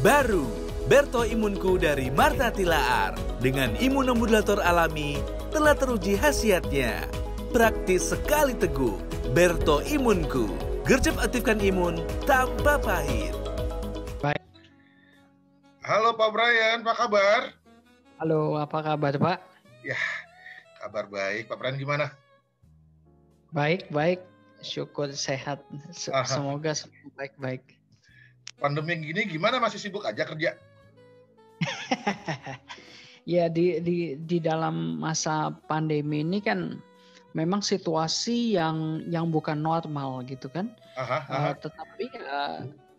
Baru, Berto Imunku dari Martha Tilaar. Dengan imunomodulator alami, telah teruji khasiatnya. Praktis sekali teguh, Berto Imunku. Gercep aktifkan imun tanpa pahit. Baik. Halo Pak Brian, apa kabar? Halo, apa kabar Pak? Ya, kabar baik. Pak Brian gimana? Baik. Syukur sehat. Semoga semua baik-baik. Pandemi gini gimana, masih sibuk aja kerja? Ya, di dalam masa pandemi ini kan memang situasi yang bukan normal gitu kan. Tetapi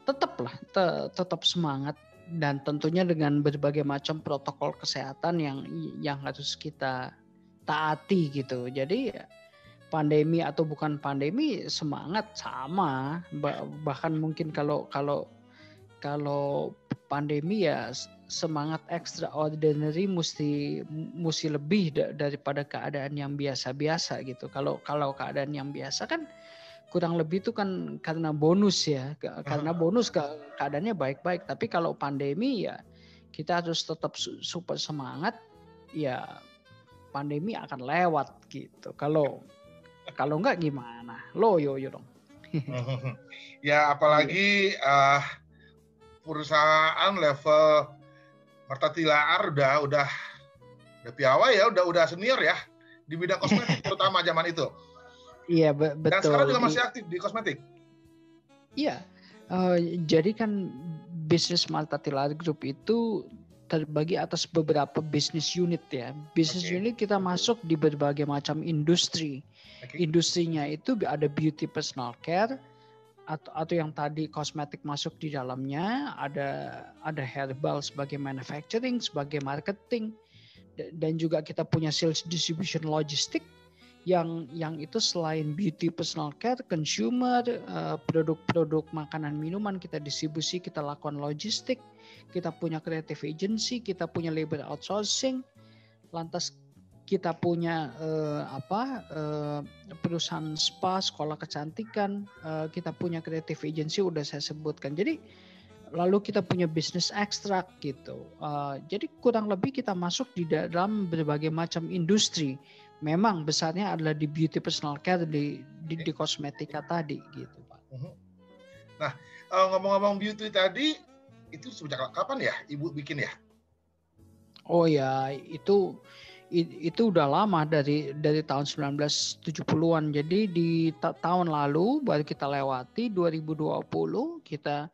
tetap semangat, dan tentunya dengan berbagai macam protokol kesehatan yang harus kita taati gitu. Jadi pandemi atau bukan pandemi, semangat sama. Bahkan mungkin kalau pandemi ya semangat extraordinary mesti lebih daripada keadaan yang biasa-biasa gitu. Kalau keadaan yang biasa kan kurang lebih itu kan karena bonus ya, karena bonus keadaannya baik-baik. Tapi kalau pandemi ya kita harus tetap super semangat, ya pandemi akan lewat gitu. Kalau enggak gimana? Loyo dong. Ya apalagi perusahaan level Martha Tilaar udah piawai ya, udah senior ya di bidang kosmetik terutama zaman itu. Iya betul. Dan sekarang juga masih aktif di kosmetik. Iya, jadi kan bisnis Martha Tilaar Group itu terbagi atas beberapa bisnis unit ya. Bisnis unit kita masuk di berbagai macam industri. Industrinya itu ada beauty personal care, atau yang tadi kosmetik masuk di dalamnya, ada herbal sebagai manufacturing, sebagai marketing, dan juga kita punya sales distribution logistik yang itu selain beauty personal care, consumer, produk-produk makanan minuman kita distribusi, kita lakukan logistik, kita punya creative agency, kita punya labor outsourcing, lantas kita punya perusahaan spa, sekolah kecantikan, kita punya creative agency udah saya sebutkan. Jadi lalu kita punya bisnis ekstrak gitu. Jadi kurang lebih kita masuk di dalam berbagai macam industri. Memang besarnya adalah di beauty personal care, di kosmetika tadi gitu Pak. Nah, ngomong-ngomong beauty tadi, itu sejak kapan ya Ibu bikin ya? Oh ya, itu udah lama dari tahun 1970-an. Jadi di tahun lalu baru kita lewati 2020 kita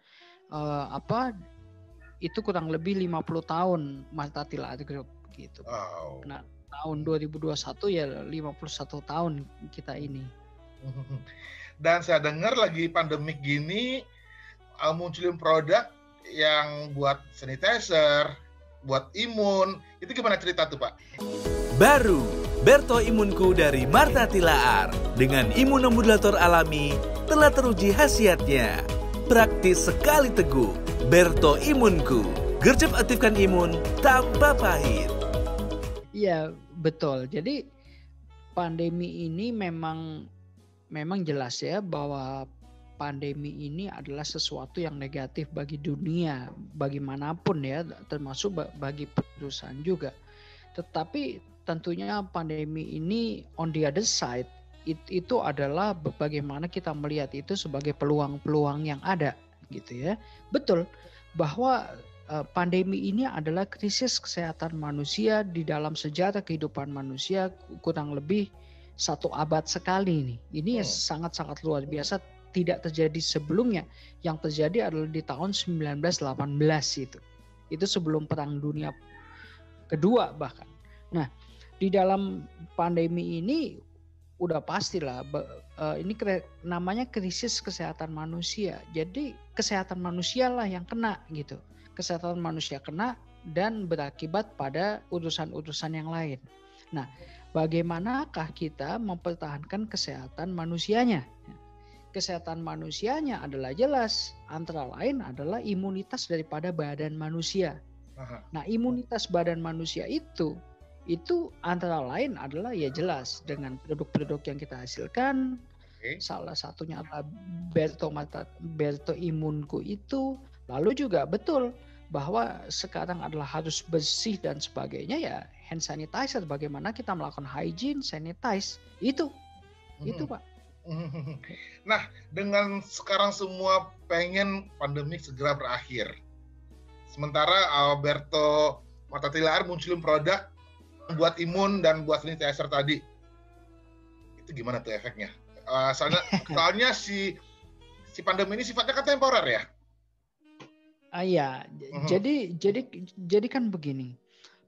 itu kurang lebih 50 tahun Martha Tilaar Group gitu. Wow. Nah, tahun 2021 ya 51 tahun kita ini. Dan saya dengar lagi pandemik gini munculin produk yang buat sanitizer, buat imun. Itu gimana cerita tuh Pak? Baru, Berto Imunku dari Martha Tilaar. Dengan imunomodulator alami, telah teruji khasiatnya. Praktis sekali teguh, Berto Imunku. Gercep aktifkan imun tanpa pahit. Iya, betul. Jadi pandemi ini memang jelas ya bahwa pandemi ini adalah sesuatu yang negatif bagi dunia, bagaimana-pun ya, termasuk bagi perusahaan juga. Tetapi tentunya pandemi ini on the other side itu adalah bagaimana kita melihat itu sebagai peluang-peluang yang ada gitu ya. Betul bahwa pandemi ini adalah krisis kesehatan manusia di dalam sejarah kehidupan manusia kurang lebih 1 abad sekali nih. Ini sangat-sangat luar biasa, tidak terjadi sebelumnya. Yang terjadi adalah di tahun 1918 itu. Itu sebelum Perang Dunia Kedua bahkan. Nah, di dalam pandemi ini udah pastilah ini namanya krisis kesehatan manusia. Jadi kesehatan manusia lah yang kena gitu. Kesehatan manusia kena dan berakibat pada urusan-urusan yang lain. Nah, bagaimanakah kita mempertahankan kesehatan manusianya? Kesehatan manusianya adalah jelas, antara lain adalah imunitas daripada badan manusia. Nah, imunitas badan manusia itu antara lain adalah ya jelas dengan produk-produk yang kita hasilkan. Salah satunya adalah Berto Imunku itu. Lalu juga betul bahwa sekarang adalah harus bersih dan sebagainya, ya hand sanitizer, bagaimana kita melakukan hygiene, sanitize, itu Pak. Nah, dengan sekarang semua pengen pandemi segera berakhir. Sementara Alberto Martha-Tilaar munculin produk buat imun dan buat sanitizer tadi. Itu gimana tuh efeknya? Soalnya si pandemi ini sifatnya kan temporer ya? Iya, jadi kan begini.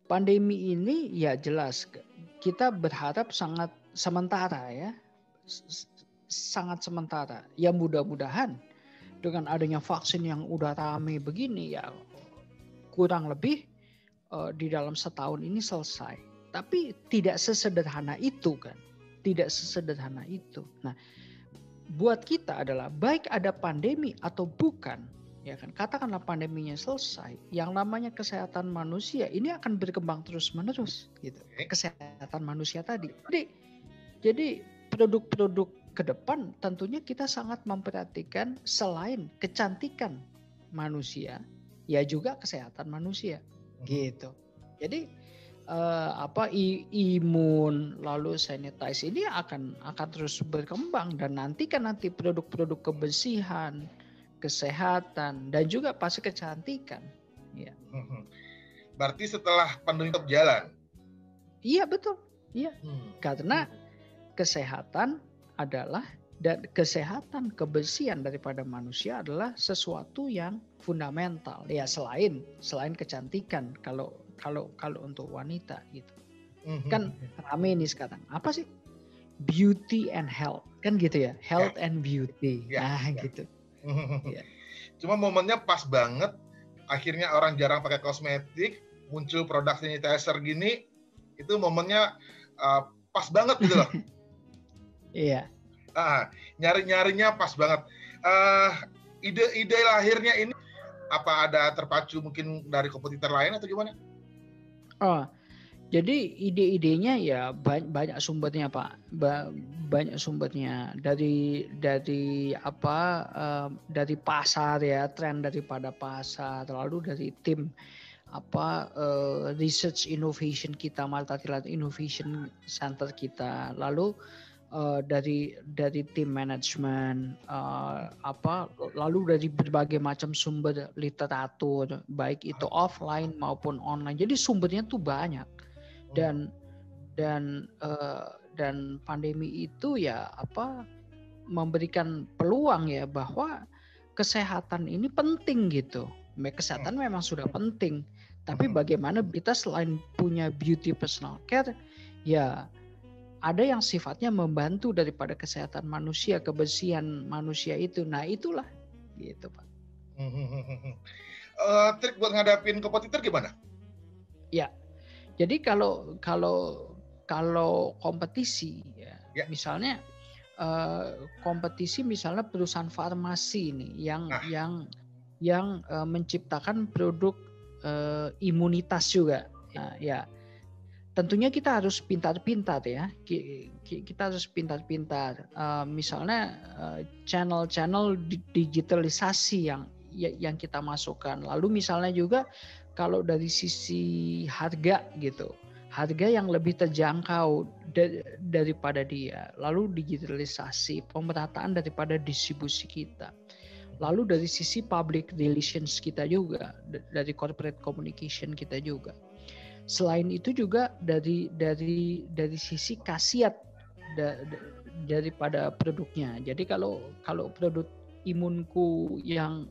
Pandemi ini ya jelas kita berharap sangat sementara ya. Sangat sementara. Ya mudah-mudahan dengan adanya vaksin yang udah rame begini ya kurang lebih di dalam setahun ini selesai. Tapi tidak sesederhana itu kan. Tidak sesederhana itu. Nah, buat kita adalah baik ada pandemi atau bukan, ya kan, katakanlah pandeminya selesai, yang namanya kesehatan manusia ini akan berkembang terus-menerus gitu. Kesehatan manusia tadi. Jadi produk-produk ke depan tentunya kita sangat memperhatikan selain kecantikan manusia, ya juga kesehatan manusia gitu. Jadi imun lalu sanitize ini akan terus berkembang, dan nanti produk-produk kebersihan, kesehatan, dan juga pasti kecantikan. Ya. Berarti setelah pandemi berjalan? Iya betul. Iya. Karena kesehatan adalah, dan kesehatan kebersihan daripada manusia adalah sesuatu yang fundamental. Ya selain kecantikan kalau untuk wanita gitu. Kan rame nih sekarang. Apa sih? Beauty and health. Kan gitu ya. Health and beauty. Gitu. Cuma momennya pas banget. Akhirnya orang jarang pakai kosmetik, muncul produk sanitizer gini, itu momennya pas banget gitu loh. Iya. Nyari-nyarinya pas banget. Ide lahirnya ini apa ada terpacu mungkin dari kompetitor lain atau gimana? Jadi ide-idenya ya banyak sumbernya Pak, banyak sumbernya dari pasar ya, tren daripada pasar, lalu dari tim research innovation kita, Martha-Tilaar Innovation Center kita, lalu dari tim manajemen, lalu dari berbagai macam sumber literatur, baik itu offline maupun online. Jadi sumbernya tuh banyak, dan pandemi itu ya memberikan peluang ya bahwa kesehatan ini penting gitu. Kesehatan memang sudah penting, tapi bagaimana kita selain punya beauty personal care, ya ada yang sifatnya membantu daripada kesehatan manusia, kebersihan manusia itu. Nah itulah gitu Pak. Trik buat ngadapin kompetitor gimana? Ya, jadi kalau kompetisi ya. Misalnya kompetisi misalnya perusahaan farmasi ini yang menciptakan produk imunitas juga. Nah, ya. Tentunya kita harus pintar-pintar ya. Kita harus pintar-pintar. Misalnya channel-channel digitalisasi yang kita masukkan. Lalu misalnya juga kalau dari sisi harga gitu, harga yang lebih terjangkau daripada dia. Lalu digitalisasi, pemerataan daripada distribusi kita. Lalu dari sisi public relations kita juga, dari corporate communication kita juga. Selain itu juga dari sisi khasiat daripada produknya. Jadi kalau produk imunku yang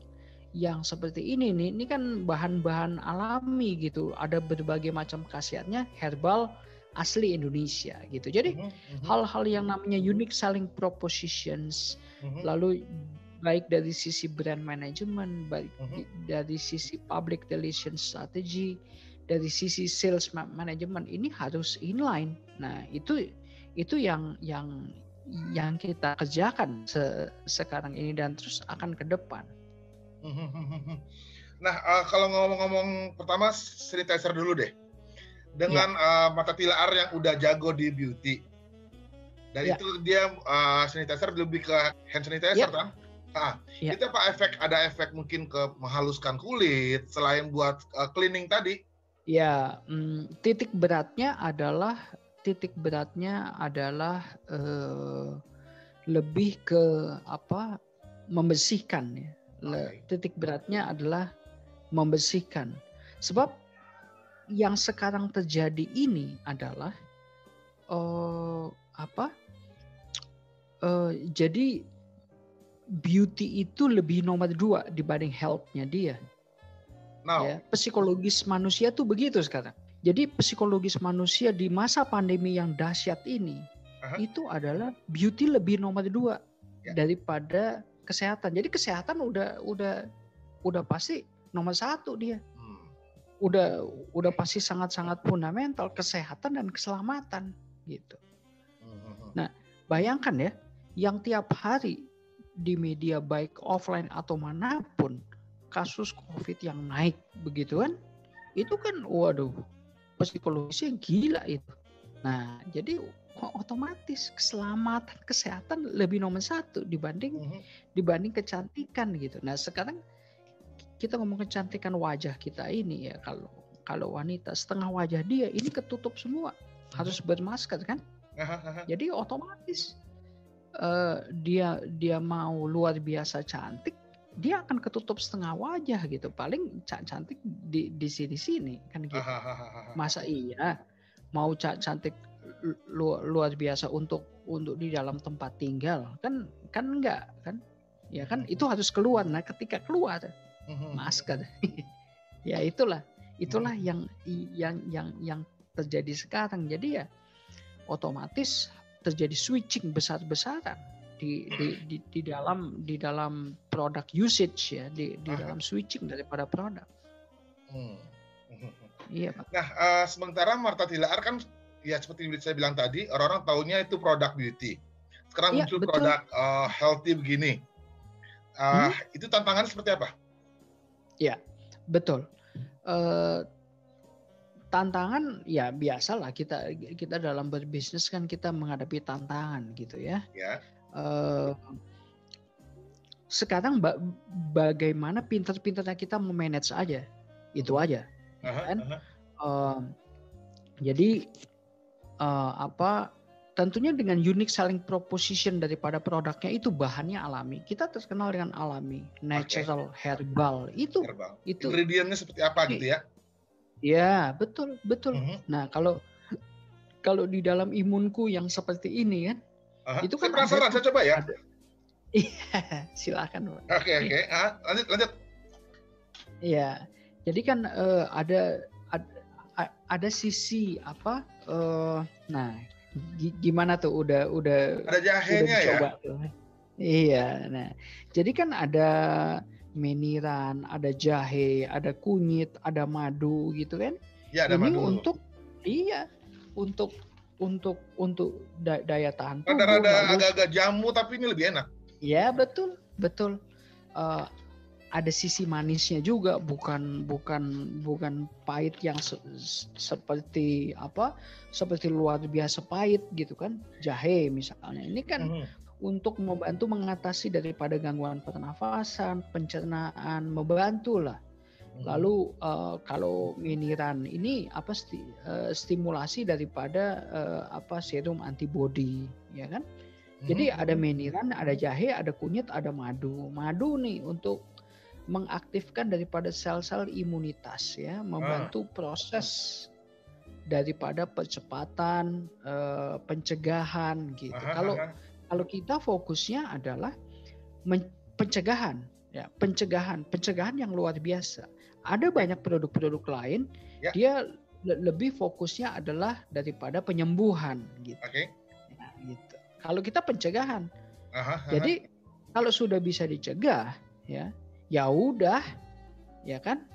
seperti ini kan bahan-bahan alami gitu, ada berbagai macam khasiatnya, herbal asli Indonesia gitu. Jadi hal-hal yang namanya unique selling propositions, lalu baik dari sisi brand management, baik dari sisi public relations strategy, dari sisi sales management, ini harus inline. Nah itu yang kita kerjakan sekarang ini dan terus akan ke depan. Nah kalau ngomong-ngomong pertama sanitizer dulu deh. Dengan Martha-Tilaar yang udah jago di beauty, dan itu dia sanitizer lebih ke hand sanitizer kan? Ya. Itu apa ada efek mungkin ke menghaluskan kulit selain buat cleaning tadi? Ya, titik beratnya adalah lebih ke apa? Membersihkan ya. Titik beratnya adalah membersihkan. Sebab yang sekarang terjadi ini adalah jadi beauty itu lebih nomor 2 dibanding health-nya dia. Ya, psikologis manusia tuh begitu sekarang. Jadi psikologis manusia di masa pandemi yang dahsyat ini itu adalah beauty lebih nomor 2 daripada kesehatan. Jadi kesehatan udah pasti nomor 1 dia. Udah pasti sangat-sangat fundamental, kesehatan dan keselamatan gitu. Nah, bayangkan ya, yang tiap hari di media baik offline atau manapun kasus COVID yang naik begitu kan, itu kan waduh psikologisnya gila itu. Nah, jadi otomatis keselamatan kesehatan lebih nomor 1 dibanding kecantikan gitu. Nah, sekarang kita ngomong kecantikan wajah kita ini ya, kalau wanita setengah wajah dia ini ketutup semua, harus bermasker kan. Jadi otomatis dia mau luar biasa cantik, dia akan ketutup setengah wajah gitu. Paling cantik di sini kan gitu. Masa iya mau cantik luar biasa untuk di dalam tempat tinggal kan enggak kan? Ya kan itu harus keluar. Nah, ketika keluar masker. Ya itulah yang terjadi sekarang. Jadi ya otomatis terjadi switching besar-besaran di dalam produk usage ya, di dalam switching daripada produk. Iya, Pak. Nah, sementara Martha Tilaar kan ya seperti saya bilang tadi, orang-orang taunya itu produk beauty. Sekarang muncul produk healthy begini. Itu tantangannya seperti apa? Ya, betul. Tantangan ya biasalah, kita dalam berbisnis kan kita menghadapi tantangan gitu ya. Sekarang bagaimana pintar-pintarnya kita memanage aja, itu aja. Kan? Jadi tentunya dengan unique selling proposition daripada produknya itu bahannya alami. Kita terkenal dengan alami, natural, herbal. Itu ingredientnya seperti apa gitu ya? Ya, betul. Nah, kalau di dalam imunku yang seperti ini kan, itu kan penasaran, saya coba ya. Iya, silakan. Oke. Lanjut. Iya, jadi kan ada sisi apa? Nah, gimana tuh? Udah ada jahenya ya. Tuh. Iya, nah, jadi kan ada meniran, ada jahe, ada kunyit, ada madu gitu kan? Ya, ada ini madu. Untuk daya tahan tubuh. Ada agak-agak jamu tapi ini lebih enak. Ya, betul. Ada sisi manisnya juga, bukan pahit yang seperti luar biasa pahit gitu kan. Jahe misalnya. Ini kan untuk membantu mengatasi daripada gangguan pernafasan, pencernaan, membantu lah. Lalu kalau meniran ini stimulasi daripada serum antibody, ya kan? Jadi ada meniran, ada jahe, ada kunyit, ada madu. Madu nih untuk mengaktifkan daripada sel-sel imunitas ya, membantu proses daripada percepatan pencegahan gitu. Kalau kita fokusnya adalah pencegahan yang luar biasa. Ada banyak produk-produk lain, dia lebih fokusnya adalah daripada penyembuhan gitu. Nah, gitu. Kalau kita pencegahan, jadi kalau sudah bisa dicegah, ya udah, ya kan.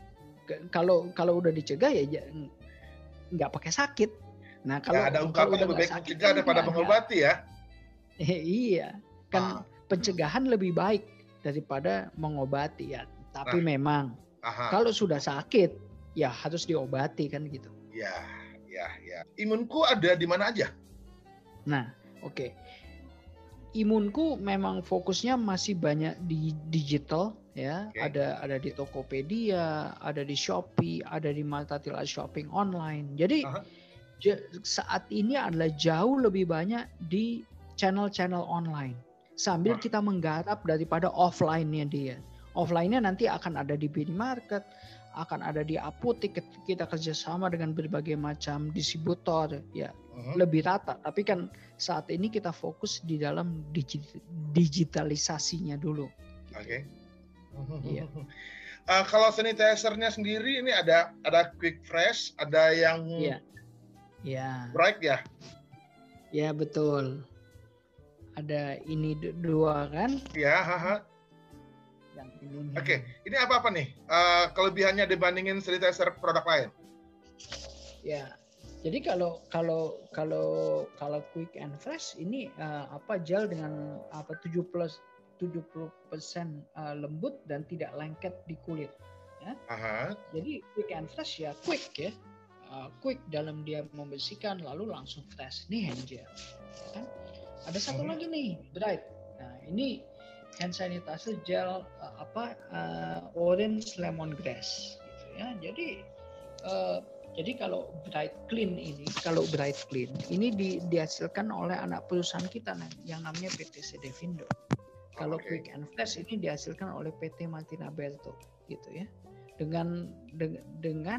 Kalau udah dicegah ya nggak pakai sakit. Nah kalau ada ungkapan lebih baik mencegah daripada mengobati ya. Iya, kan pencegahan lebih baik daripada mengobati ya. Tapi memang kalau sudah sakit ya harus diobati kan gitu. Ya. Imunku ada di mana aja? Nah, oke. Imunku memang fokusnya masih banyak di digital ya. Oke. Ada di Tokopedia, ada di Shopee, ada di Martatila Shopping online. Jadi Aha. saat ini adalah jauh lebih banyak di channel-channel online. Sambil Wah. kita menggarap daripada offline-nya dia. Offline-nya nanti akan ada di minimarket, akan ada di apotek, kita kerjasama dengan berbagai macam distributor ya. Lebih rata, tapi kan saat ini kita fokus di dalam digitalisasinya dulu. Oke. Iya. Kalau sanitizer-nya sendiri ini ada Quick Fresh, ada yang Bright ya? Ya betul. Ada ini dua kan? Iya. Yang ini. Oke, ini apa nih kelebihannya dibandingin sanitizer produk lain? Ya. Jadi kalau Quick and Fresh ini gel dengan 70% lembut dan tidak lengket di kulit. Ya. Jadi Quick and Fresh ya quick ya. Quick dalam dia membersihkan lalu langsung fresh. Ini hand gel. Ya kan? Ada satu lagi nih Bright. Nah ini hand sanitizer gel orange lemongrass gitu ya. Jadi kalau Bright Clean ini dihasilkan oleh anak perusahaan kita yang namanya PT Sedevindo. Kalau Quick and Fresh ini dihasilkan oleh PT Martina Berto gitu ya. Dengan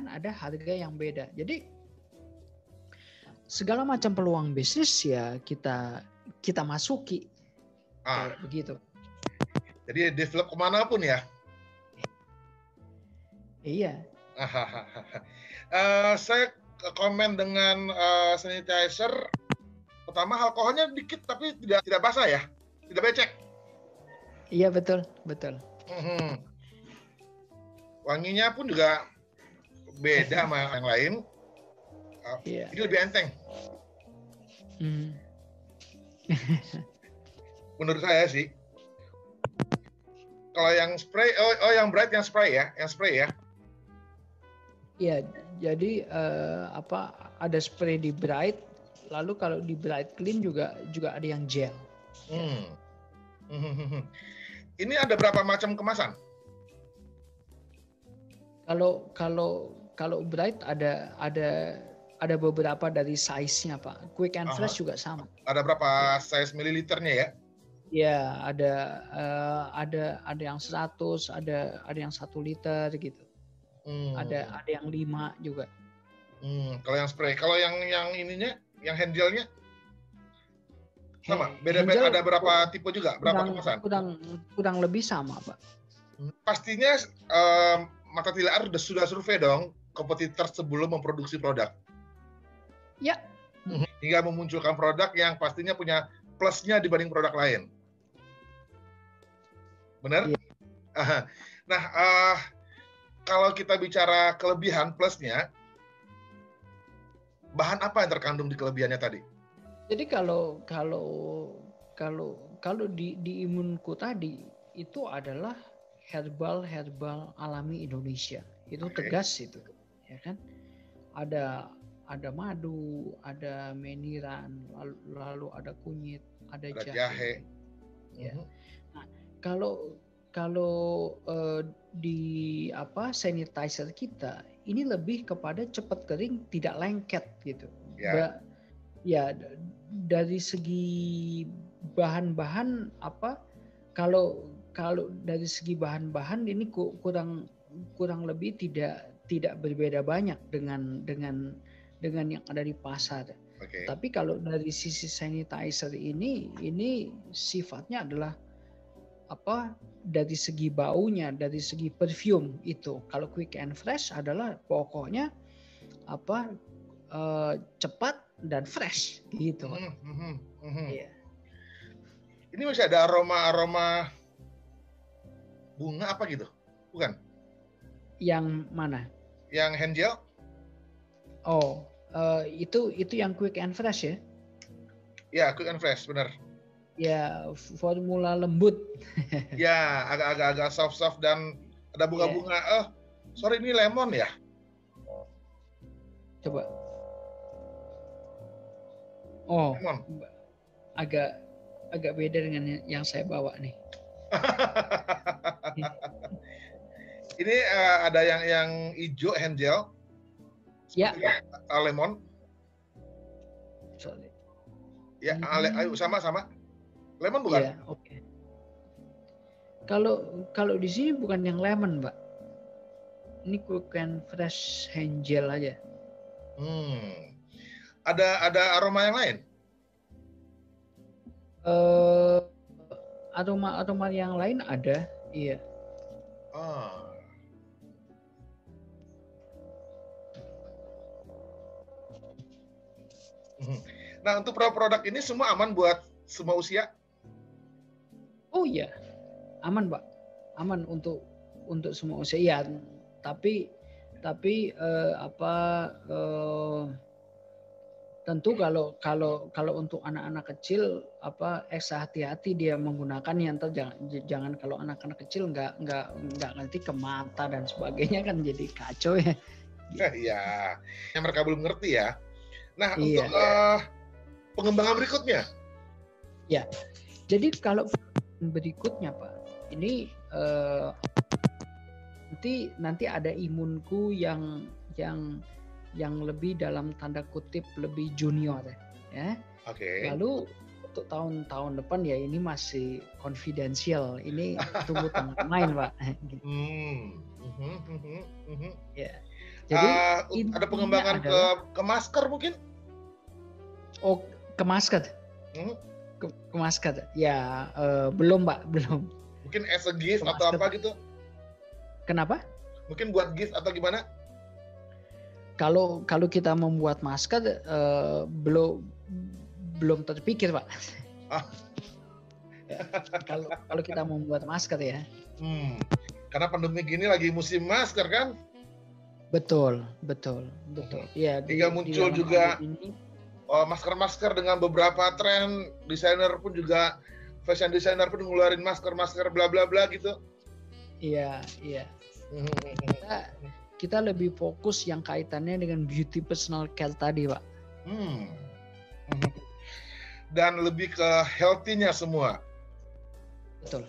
ada harga yang beda. Jadi segala macam peluang bisnis ya kita masuki. Kayak begitu. Jadi develop kemanapun ya? Iya. Saya komen dengan sanitizer. Pertama alkoholnya dikit tapi tidak basah ya, tidak becek. Iya betul. Wanginya pun juga beda sama yang lain. Ini lebih enteng. Menurut saya sih. Kalau yang spray, yang Bright yang spray ya. Iya, jadi ada spray di Bright, lalu kalau di Bright Clean juga ada yang gel. Ini ada berapa macam kemasan? Kalau Bright ada beberapa dari size-nya Pak. Quick and Fresh juga sama. Ada berapa size mililiternya ya? Ya, ada yang 100, ada yang 1 liter gitu. Ada yang 5 juga. Kalau yang spray, kalau yang ininya, yang hand gelnya sama. Beda-beda ada berapa tipe juga, berapa kemasan? Kurang lebih sama, Pak. Pastinya Martatila sudah survei dong kompetitor sebelum memproduksi produk. Ya. Hingga memunculkan produk yang pastinya punya plusnya dibanding produk lain. Benar? Ya. Nah, kalau kita bicara kelebihan plusnya, bahan apa yang terkandung di kelebihannya tadi? Jadi kalau di imunku tadi itu adalah herbal alami Indonesia. Itu tegas itu, ya kan? Ada madu, ada meniran, lalu ada kunyit, ada jahe. Ya. Nah, kalau di sanitizer kita ini lebih kepada cepat kering, tidak lengket gitu. Ya dari segi bahan-bahan kalau dari segi bahan-bahan ini kurang lebih tidak berbeda banyak dengan yang ada di pasar. Tapi kalau dari sisi sanitizer ini sifatnya adalah dari segi baunya, dari segi perfume itu. Kalau Quick and Fresh adalah pokoknya cepat dan fresh gitu. Iya. Ini masih ada aroma bunga apa gitu? Bukan? Yang mana? Yang hand gel? Oh, itu yang Quick and Fresh ya? Ya, Quick and Fresh, benar. Ya, formula lembut. Ya, agak soft dan ada bunga-bunga. Sorry, ini lemon ya? Coba. Oh, lemon. agak agak beda dengan yang saya bawa nih. Ini ada yang hijau hand gel. Ya. Lemon. Sorry. Ya, ayo sama. Lemon bukan? Iya, oke. Kalau di sini bukan yang lemon, Mbak. Ini quick and fresh hand gel aja. Ada aroma yang lain? Aroma yang lain ada, iya. Nah, untuk produk ini semua aman buat semua usia? Oh iya, aman, Pak. Aman untuk semua usia. Iya, tapi tentu kalau untuk anak-anak kecil ekstra hati-hati dia menggunakan yang jangan kalau anak-anak kecil nggak ngerti ke mata dan sebagainya kan jadi kacau ya. Iya, yang mereka belum ngerti ya. Nah, iya. Untuk pengembangan berikutnya? Ya, jadi kalau berikutnya Pak, ini nanti ada imunku yang lebih dalam tanda kutip lebih junior ya. Oke. Lalu untuk tahun depan ya ini masih confidential. Ini tunggu tanggal main, Pak. Ya. Jadi ada pengembangan ke masker mungkin? Oh, ke masker. Ke masker. Ya, belum, Pak, belum. Mungkin as a gift atau apa gitu? Kenapa? Mungkin buat gift atau gimana? Kalau kita membuat masker belum terpikir, Pak. Kalau kita membuat masker ya. Karena pandemi gini lagi musim masker kan? Betul. Ya. Hingga muncul juga masker-masker dengan beberapa tren, desainer pun juga fashion designer pun ngeluarin masker bla bla bla gitu. Iya. Kita lebih fokus yang kaitannya dengan beauty personal care tadi, Pak. Dan lebih ke healthy-nya semua. Betul.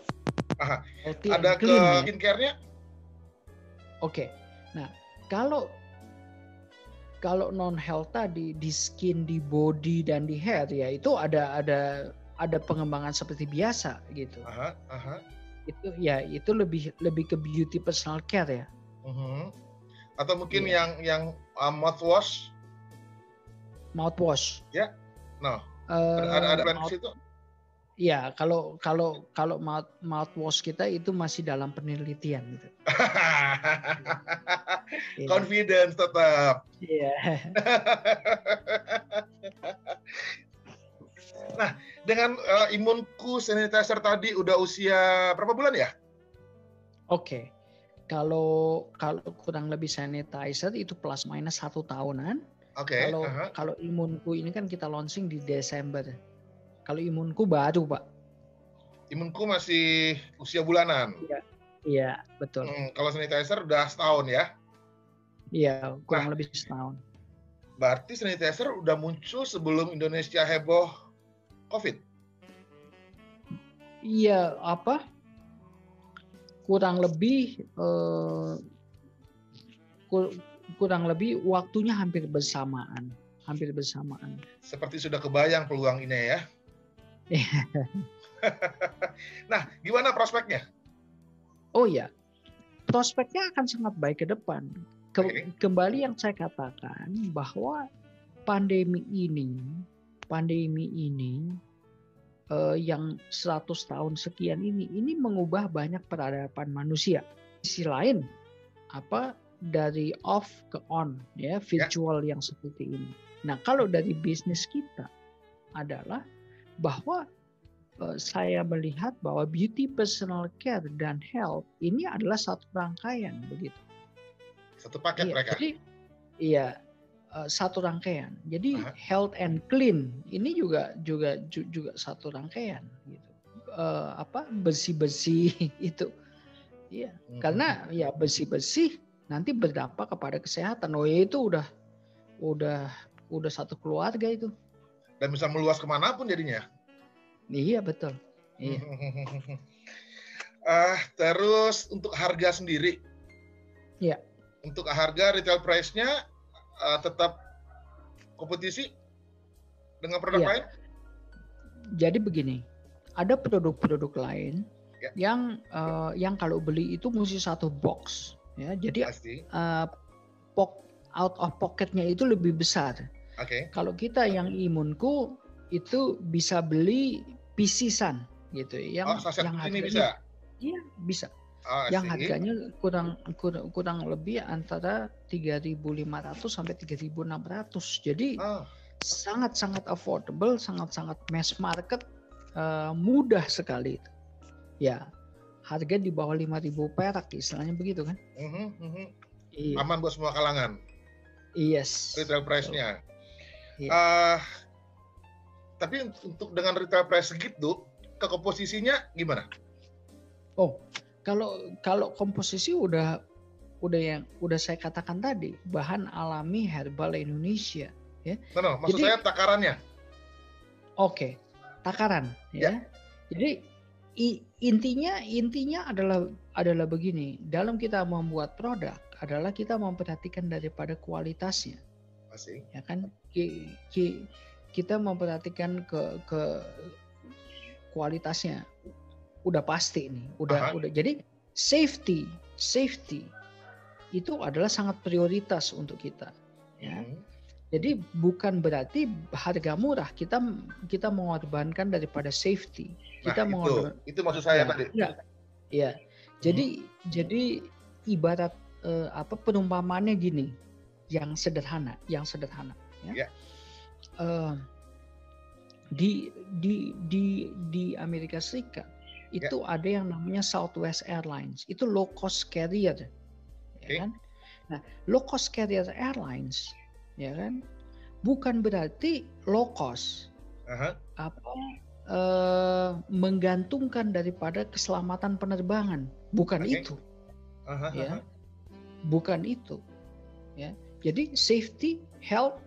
Ada ke skincare-nya? Oke. Nah, kalau non health tadi di skin, di body dan di hair ya itu ada pengembangan seperti biasa gitu. Itu lebih ke beauty personal care ya. Atau mungkin yang mouthwash? Mouthwash. Ya, ada brand di situ? Ya, kalau mouthwash kita itu masih dalam penelitian gitu. Confidence tetap. Iya. Nah, dengan imunku sanitizer tadi udah usia berapa bulan ya? Oke. Kalau kurang lebih sanitizer itu plus minus 1 tahunan. Oke. Kalau imunku ini kan kita launching di Desember. Kalau imunku baru, Pak. Imunku masih usia bulanan. Iya, betul. Kalau sanitizer udah setahun ya? Iya, kurang lebih setahun. Berarti sanitizer udah muncul sebelum Indonesia heboh COVID? Iya, kurang lebih waktunya hampir bersamaan. Seperti sudah kebayang peluang ini ya. Nah, gimana prospeknya? Oh ya, prospeknya akan sangat baik ke depan. Kembali yang saya katakan bahwa pandemi ini yang 100 tahun sekian ini mengubah banyak peradaban manusia. Sisi lain, dari off ke on ya virtual yang seperti ini. Nah, kalau dari bisnis kita adalah bahwa saya melihat bahwa beauty personal care dan health ini adalah satu rangkaian begitu. Satu paket mereka. Jadi satu rangkaian. Jadi health and clean ini juga satu rangkaian gitu. Bersih-bersih itu. Iya, karena ya bersih-bersih nanti berdampak kepada kesehatan. Oh ya itu udah satu keluarga itu. Dan bisa meluas kemanapun jadinya. Iya betul. Iya. Terus untuk harga sendiri. Iya. Untuk harga retail price-nya tetap kompetisi dengan produk lain? Jadi begini, ada produk-produk lain yang kalau beli itu mesti satu box, ya. Jadi out of pocket-nya itu lebih besar. Kalau kita yang Imunku itu bisa beli pieces-an gitu, yang harganya ini bisa. Iya bisa. Yang harganya kurang lebih antara 3.500 sampai 3.600. Jadi sangat-sangat affordable, sangat-sangat mass market, mudah sekali. Ya, harga di bawah 5.000 perak, istilahnya begitu kan? Iya. Aman buat semua kalangan. Yes. Retail price-nya. Tapi untuk dengan retail price segitu, ke komposisinya gimana? Kalau komposisi udah saya katakan tadi, bahan alami herbal Indonesia, ya. Maksud saya takarannya. Takaran, ya. Jadi intinya adalah begini, dalam kita membuat produk adalah kita memperhatikan daripada kualitasnya. Ya kan? Kita memperhatikan ke kualitasnya. Udah pasti nih, udah. Jadi safety itu adalah sangat prioritas untuk kita, ya. Jadi bukan berarti harga murah kita mengorbankan daripada safety. Itu maksud saya tadi. Ya. Jadi ibarat perumpamaannya gini, yang sederhana, ya. Di Amerika Serikat itu ada yang namanya Southwest Airlines, itu low cost carrier, ya kan? Nah, low cost carrier airlines, ya kan, bukan berarti low cost, menggantungkan daripada keselamatan penerbangan, bukan itu, ya, bukan itu, ya. Jadi safety, health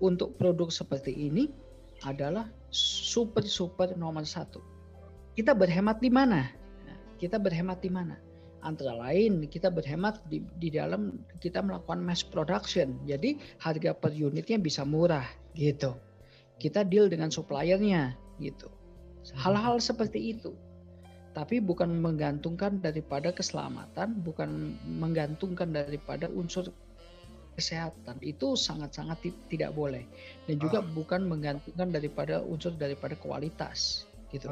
untuk produk seperti ini adalah super nomor satu. Kita berhemat di mana? Antara lain kita berhemat di dalam kita melakukan mass production. Jadi harga per unitnya bisa murah gitu. Kita deal dengan suppliernya gitu. Hal-hal seperti itu. Tapi bukan menggantungkan daripada keselamatan, bukan menggantungkan daripada unsur kesehatan. Itu sangat-sangat tidak boleh. Dan juga bukan menggantungkan daripada unsur daripada kualitas. Gitu.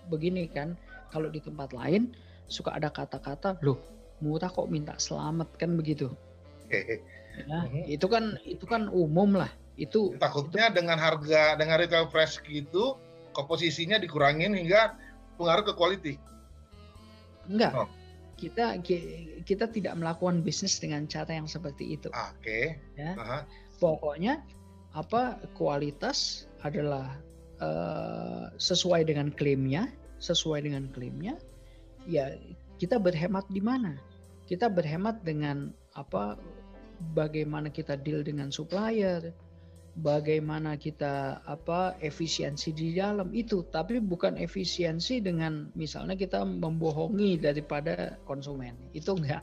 Begini kan, kalau di tempat lain suka ada kata-kata, loh murah kok minta selamat, kan begitu. Ya, itu kan umum lah. Itu takutnya dengan harga, dengan retail price gitu, komposisinya dikurangin hingga pengaruh ke quality. Enggak. Kita tidak melakukan bisnis dengan cara yang seperti itu. Ya. Pokoknya kualitas adalah sesuai dengan klaimnya, ya kita berhemat di mana? Kita berhemat dengan bagaimana kita deal dengan supplier, bagaimana kita efisiensi di dalam itu, tapi bukan efisiensi dengan misalnya kita membohongi daripada konsumen. Itu enggak.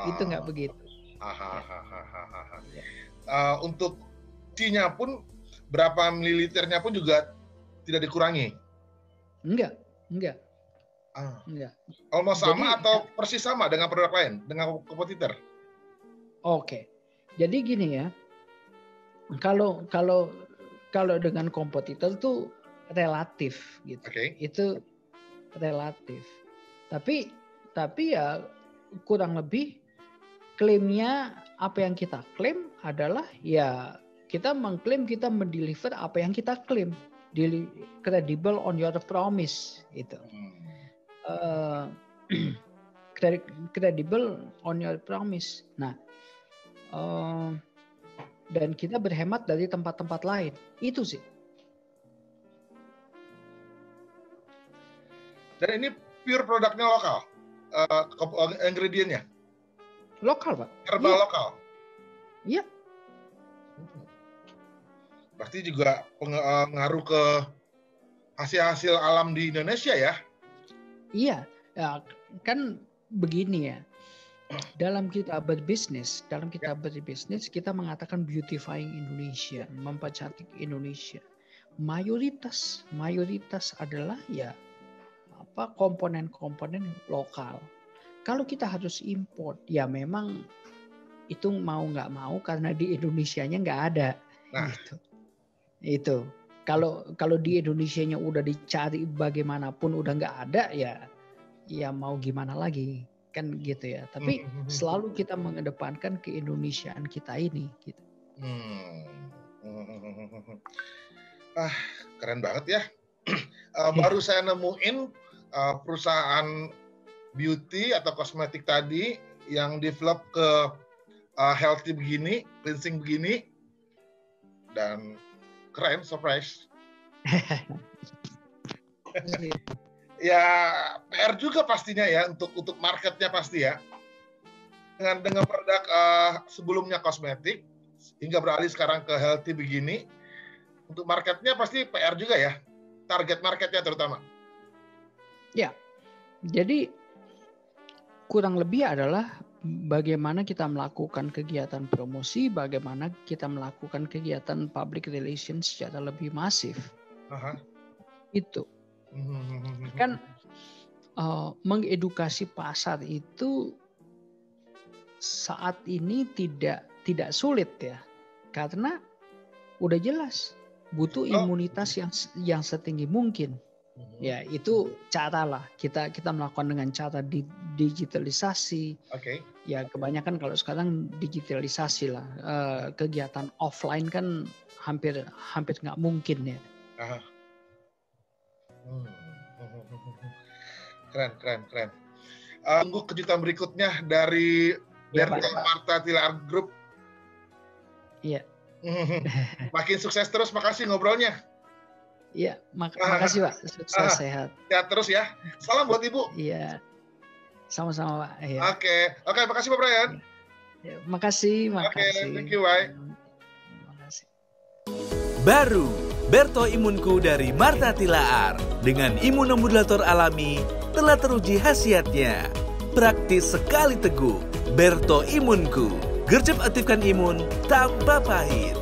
Itu enggak begitu. Untuk C-nya pun berapa mililiternya pun juga tidak dikurangi? Enggak. Almost sama atau persis sama dengan produk lain, dengan kompetitor? Jadi gini ya, kalau dengan kompetitor itu relatif gitu. Itu relatif. Tapi ya kurang lebih klaimnya, apa yang kita klaim adalah ya kita mengklaim kita mendeliver apa yang kita klaim, credible on your promise itu. Credible on your promise. Nah, dan kita berhemat dari tempat-tempat lain. Itu sih. Dan ini pure produknya lokal, ingredientnya? Lokal, Pak. Herbal lokal? Iya. Berarti juga pengaruh ke hasil-hasil alam di Indonesia ya? Iya, ya, kan begini ya. Dalam kita berbisnis, kita mengatakan beautifying Indonesia, mempercantik Indonesia. Mayoritas adalah ya komponen-komponen lokal. Kalau kita harus import, ya memang itu mau nggak mau karena di Indonesianya nggak ada. Nah. Gitu. Itu. Kalau di Indonesianya udah dicari bagaimanapun udah nggak ada ya mau gimana lagi. Kan gitu ya, tapi selalu kita mengedepankan keindonesiaan kita ini gitu. Keren banget ya. Baru saya nemuin perusahaan beauty atau kosmetik tadi yang develop ke healthy begini, cleansing begini, dan keren, surprise. Ya PR juga pastinya ya untuk marketnya pasti ya. Dengan produk sebelumnya kosmetik hingga beralih sekarang ke healthy begini, untuk marketnya pasti PR juga ya. Target marketnya terutama. Ya. Jadi kurang lebih adalah bagaimana kita melakukan kegiatan promosi, bagaimana kita melakukan kegiatan public relations secara lebih masif. Itu. Kan mengedukasi pasar itu saat ini tidak sulit ya, karena udah jelas butuh imunitas yang setinggi mungkin. Ya itu cara lah kita melakukan dengan cara digitalisasi. Ya kebanyakan kalau sekarang digitalisasi lah, kegiatan offline kan hampir nggak mungkin ya. Keren. Tunggu kejutan berikutnya dari Berto Martha Tilaar Group. Iya. Makin sukses terus, makasih ngobrolnya. Iya, makasih Pak. Sukses sehat. Sehat terus ya. Salam buat Ibu. Iya. Sama-sama Pak. Iya. Oke, makasih Pak Brian. Ya, makasih. Thank you, bye. Makasih. Baru Berto Imunku dari Martha Tilaar dengan imunomodulator alami telah teruji khasiatnya. Praktis sekali teguh. Berto Imunku, gercep aktifkan imun tanpa pahit.